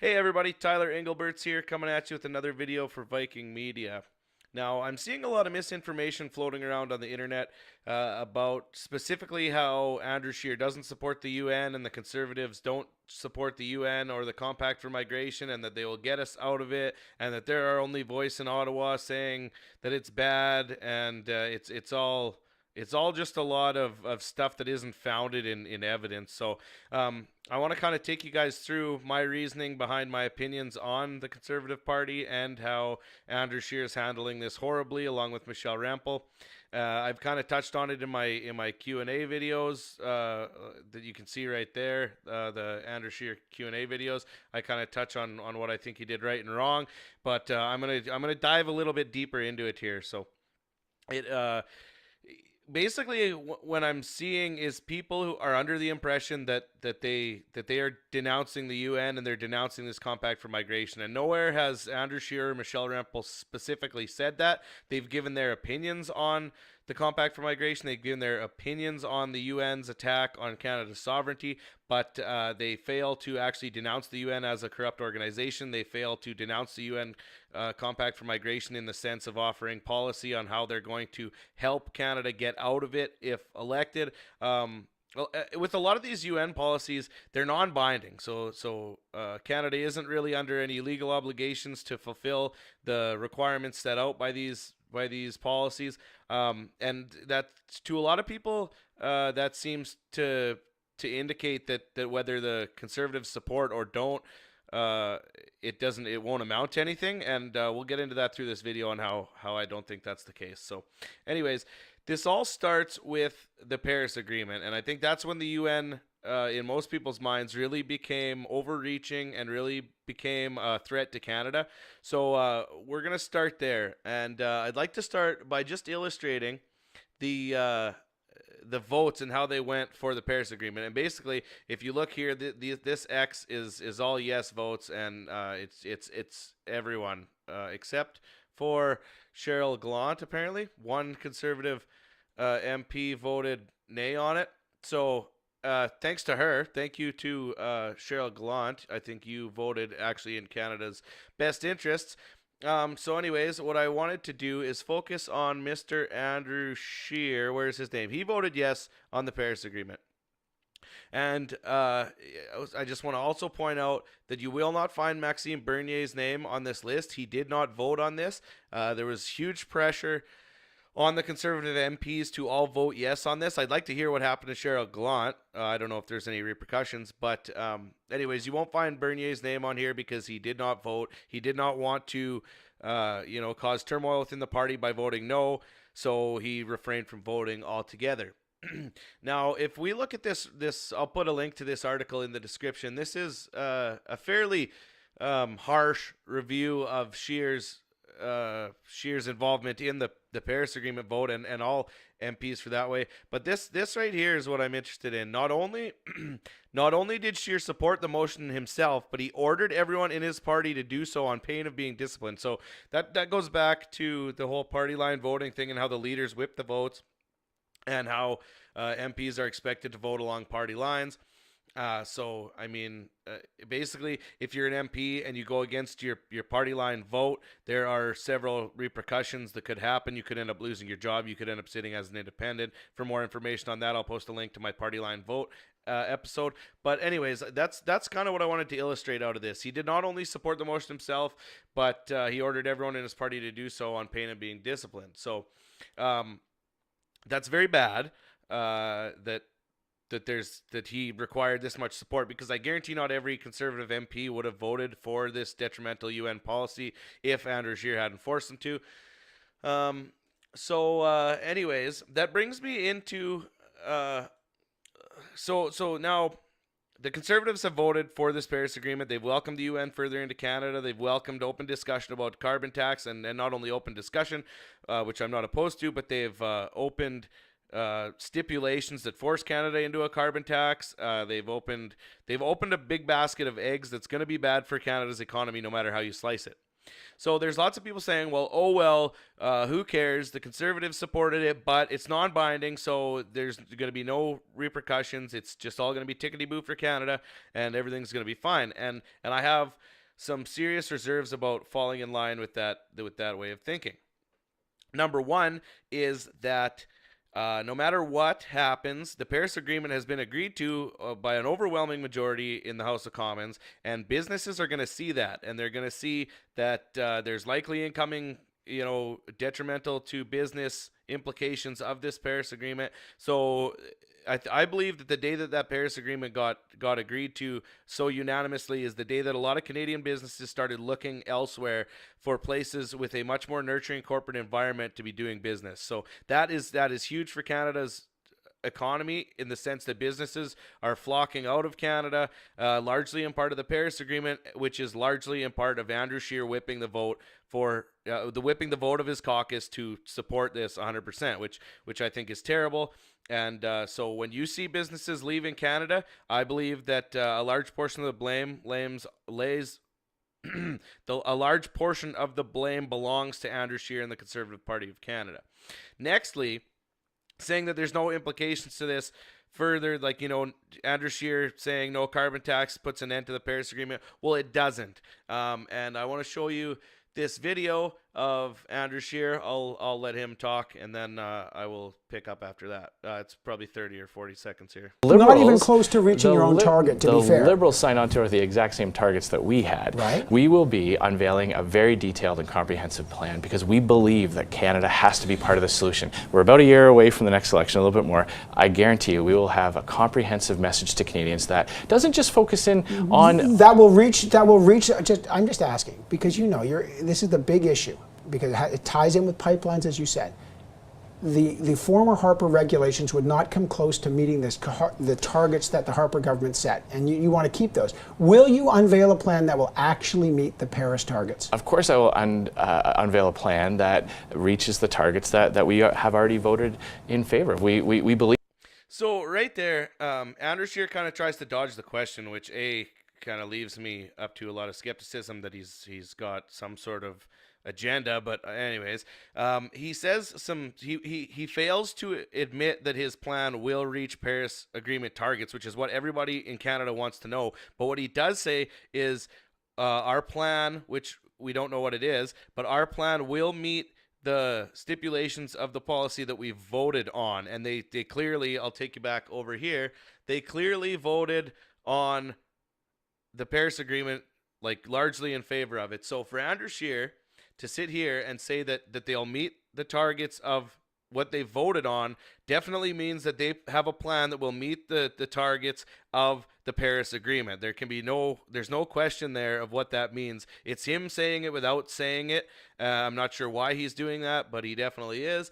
Hey everybody, Tyler Engelbert's here coming at you with another video for Viking Media. Now, I'm seeing a lot of misinformation floating around on the internet about specifically how Andrew Scheer doesn't support the UN and the Conservatives don't support the UN or the Compact for Migration and that they will get us out of it and that they're our only voice in Ottawa saying that it's bad and it's all just a lot of stuff that isn't founded in evidence. So I want to kind of take you guys through my reasoning behind my opinions on the Conservative Party and how Andrew Scheer is handling this horribly, along with Michelle Rampel. I've kind of touched on it in my Q&A videos that you can see right there, the Andrew Scheer Q&A videos. I kind of touch on what I think he did right and wrong, but I'm gonna dive a little bit deeper into it here. So it basically when I'm seeing is people who are under the impression that they are denouncing the UN and they're denouncing this compact for migration, and nowhere has Andrew Scheer or Michelle Rempel specifically said that. They've given their opinions on the compact for migration. They've given their opinions on the UN's attack on Canada's sovereignty, but they fail to actually denounce the UN as a corrupt organization. They fail to denounce the UN compact for migration in the sense of offering policy on how they're going to help Canada get out of it if elected. With a lot of these UN policies, they're non-binding, so Canada isn't really under any legal obligations to fulfill the requirements set out by these policies, and that to a lot of people that seems to indicate that whether the Conservatives support or don't, it won't amount to anything, and we'll get into that through this video on how I don't think that's the case. So, anyways, this all starts with the Paris Agreement, and I think that's when the UN, in most people's minds, really became overreaching and really became a threat to Canada. So we're gonna start there, and I'd like to start by just illustrating the the votes and how they went for the Paris Agreement. And basically, if you look here, this X is all yes votes, and it's everyone except for Cheryl Gallant. Apparently, one Conservative MP voted nay on it. So thanks to her. Thank you to Cheryl Gallant. I think you voted actually in Canada's best interests. So anyways, what I wanted to do is focus on Mr. Andrew Scheer. Where's his name? He voted yes on the Paris Agreement. And I just want to also point out that you will not find Maxime Bernier's name on this list. He did not vote on this. There was huge pressure on the Conservative MPs to all vote yes on this. I'd like to hear what happened to Cheryl Gallant. I don't know if there's any repercussions, but anyways, you won't find Bernier's name on here because he did not vote. He did not want to, cause turmoil within the party by voting no, so he refrained from voting altogether. Now, if we look at this, I'll put a link to this article in the description. This is a fairly harsh review of Scheer's involvement in the Paris Agreement vote and all MPs for that way. But this right here is what I'm interested in. Not only did Scheer support the motion himself, but he ordered everyone in his party to do so on pain of being disciplined. So that goes back to the whole party line voting thing and how the leaders whip the votes and how MPs are expected to vote along party lines. So I mean, basically, if you're an MP and you go against your party line vote, there are several repercussions that could happen. You could end up losing your job. You could end up sitting as an independent. For more information on that, I'll post a link to my party line vote episode. But anyways, that's kind of what I wanted to illustrate out of this. He did not only support the motion himself, but he ordered everyone in his party to do so on pain of being disciplined. So that's very bad. That he required this much support, because I guarantee not every Conservative MP would have voted for this detrimental UN policy if Andrew Scheer hadn't forced them to. Anyways, that brings me into so now the Conservatives have voted for this Paris Agreement. They've welcomed the UN further into Canada. They've welcomed open discussion about carbon tax, and not only open discussion, which I'm not opposed to, but they've opened stipulations that force Canada into a carbon tax. They've opened a big basket of eggs that's going to be bad for Canada's economy no matter how you slice it. So there's lots of people saying, well, oh, well, who cares? The Conservatives supported it, but it's non-binding, so there's going to be no repercussions. It's just all going to be tickety-boo for Canada, and everything's going to be fine. And I have some serious reserves about falling in line with that way of thinking. Number one is that no matter what happens, the Paris Agreement has been agreed to by an overwhelming majority in the House of Commons, and businesses are going to see that, and they're going to see that there's likely incoming, detrimental to business implications of this Paris Agreement. So I believe that the day that Paris Agreement got agreed to so unanimously is the day that a lot of Canadian businesses started looking elsewhere for places with a much more nurturing corporate environment to be doing business. So that is huge for Canada's economy, in the sense that businesses are flocking out of Canada, largely in part of the Paris Agreement, which is largely in part of Andrew Scheer whipping the vote of his caucus to support this 100%, which I think is terrible. And so when you see businesses leaving Canada, I believe that a large portion of the blame lays a large portion of the blame belongs to Andrew Scheer and the Conservative Party of Canada. Nextly, saying that there's no implications to this further, like, Andrew Scheer saying no carbon tax puts an end to the Paris Agreement. Well, it doesn't. And I want to show you this video of Andrew Scheer. I'll let him talk, and then I will pick up after that. It's probably 30 or 40 seconds here. Not even close to reaching your own target, to be fair. The Liberals signed on to the exact same targets that we had. Right. We will be unveiling a very detailed and comprehensive plan, because we believe that Canada has to be part of the solution. We're about a year away from the next election, a little bit more. I guarantee you we will have a comprehensive message to Canadians that doesn't just focus in on... That will reach, I'm just asking, because this is the big issue, because it ties in with pipelines, as you said. The former Harper regulations would not come close to meeting the targets that the Harper government set, and you want to keep those. Will you unveil a plan that will actually meet the Paris targets? Of course I will unveil a plan that reaches the targets that we have already voted in favor of. We believe... So right there, Andrew Scheer kind of tries to dodge the question, which kind of leaves me up to a lot of skepticism that he's got some sort of agenda. But anyways, he says he fails to admit that his plan will reach Paris Agreement targets, which is what everybody in Canada wants to know. But what he does say is our plan, which we don't know what it is, but our plan will meet the stipulations of the policy that we voted on. And they clearly, I'll take you back over here, they clearly voted on the Paris Agreement, like, largely in favor of it. So for Andrew Scheer to sit here and say that they'll meet the targets of what they voted on definitely means that they have a plan that will meet the targets of the Paris Agreement. There's no question there of what that means. It's him saying it without saying it. I'm not sure why he's doing that, but he definitely is.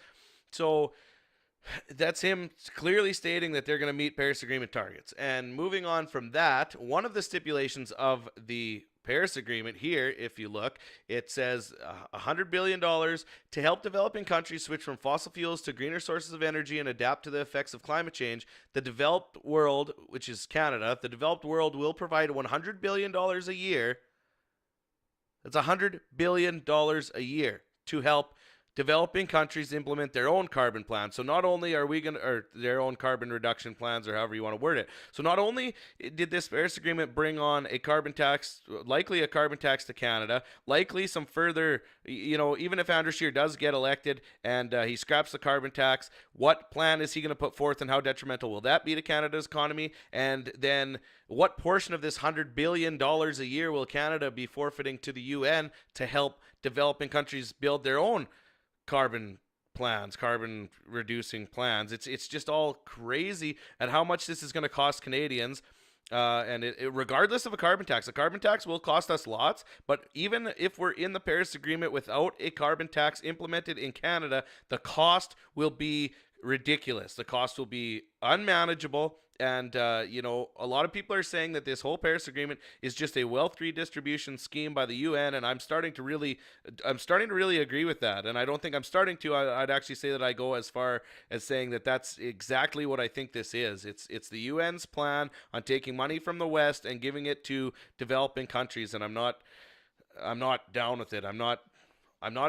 So that's him clearly stating that they're going to meet Paris Agreement targets. And moving on from that, one of the stipulations of the Paris Agreement here, if you look, it says $100 billion to help developing countries switch from fossil fuels to greener sources of energy and adapt to the effects of climate change. The developed world, which is Canada, the developed world will provide $100 billion a year. That's $100 billion a year to help developing countries implement their own carbon plans. So not only are we going to, or their own carbon reduction plans, or however you want to word it. So not only did this Paris Agreement bring on a carbon tax, likely a carbon tax to Canada, likely some further, even if Andrew Scheer does get elected and he scraps the carbon tax, what plan is he going to put forth and how detrimental will that be to Canada's economy? And then what portion of this $100 billion a year will Canada be forfeiting to the UN to help developing countries build their own carbon plans, carbon reducing plans? It's just all crazy at how much this is going to cost Canadians. And regardless of a carbon tax will cost us lots. But even if we're in the Paris Agreement without a carbon tax implemented in Canada, the cost will be ridiculous. The cost will be unmanageable. And, a lot of people are saying that this whole Paris Agreement is just a wealth redistribution scheme by the UN. And I'm starting to really agree with that. And I don't think I'm starting to. I'd actually say that I go as far as saying that that's exactly what I think this is. It's the UN's plan on taking money from the West and giving it to developing countries. And I'm not I'm not down with it. I'm not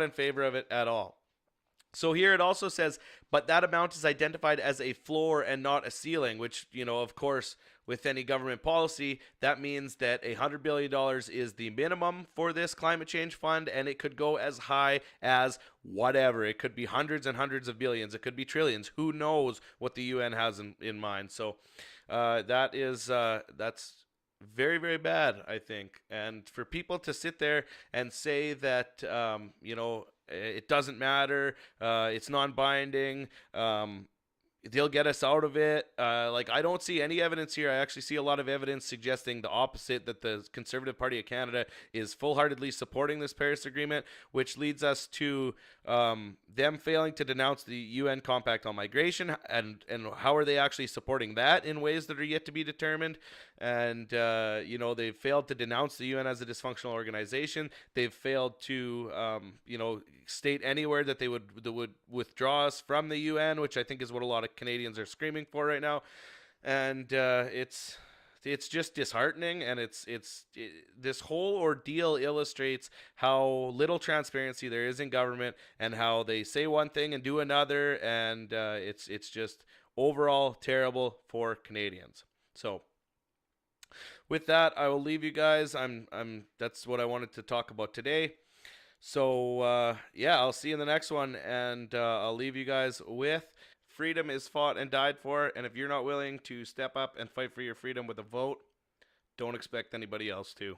in favor of it at all. So here it also says, but that amount is identified as a floor and not a ceiling, which, of course, with any government policy, that means that $100 billion is the minimum for this climate change fund, and it could go as high as whatever. It could be hundreds and hundreds of billions. It could be trillions. Who knows what the UN has in mind. So that's very, very bad, I think. And for people to sit there and say that, it doesn't matter, it's non-binding, they'll get us out of it. I don't see any evidence here. I actually see a lot of evidence suggesting the opposite, that the Conservative Party of Canada is full-heartedly supporting this Paris Agreement, which leads us to them failing to denounce the UN Compact on Migration, and how are they actually supporting that in ways that are yet to be determined. And, they've failed to denounce the UN as a dysfunctional organization. They've failed to, state anywhere that they would withdraw us from the UN, which I think is what a lot of Canadians are screaming for right now. And it's just disheartening, and this whole ordeal illustrates how little transparency there is in government, and how they say one thing and do another, and it's just overall terrible for Canadians. So with that, I will leave you guys. That's what I wanted to talk about today. So I'll see you in the next one, and I'll leave you guys with: freedom is fought and died for, and if you're not willing to step up and fight for your freedom with a vote, don't expect anybody else to.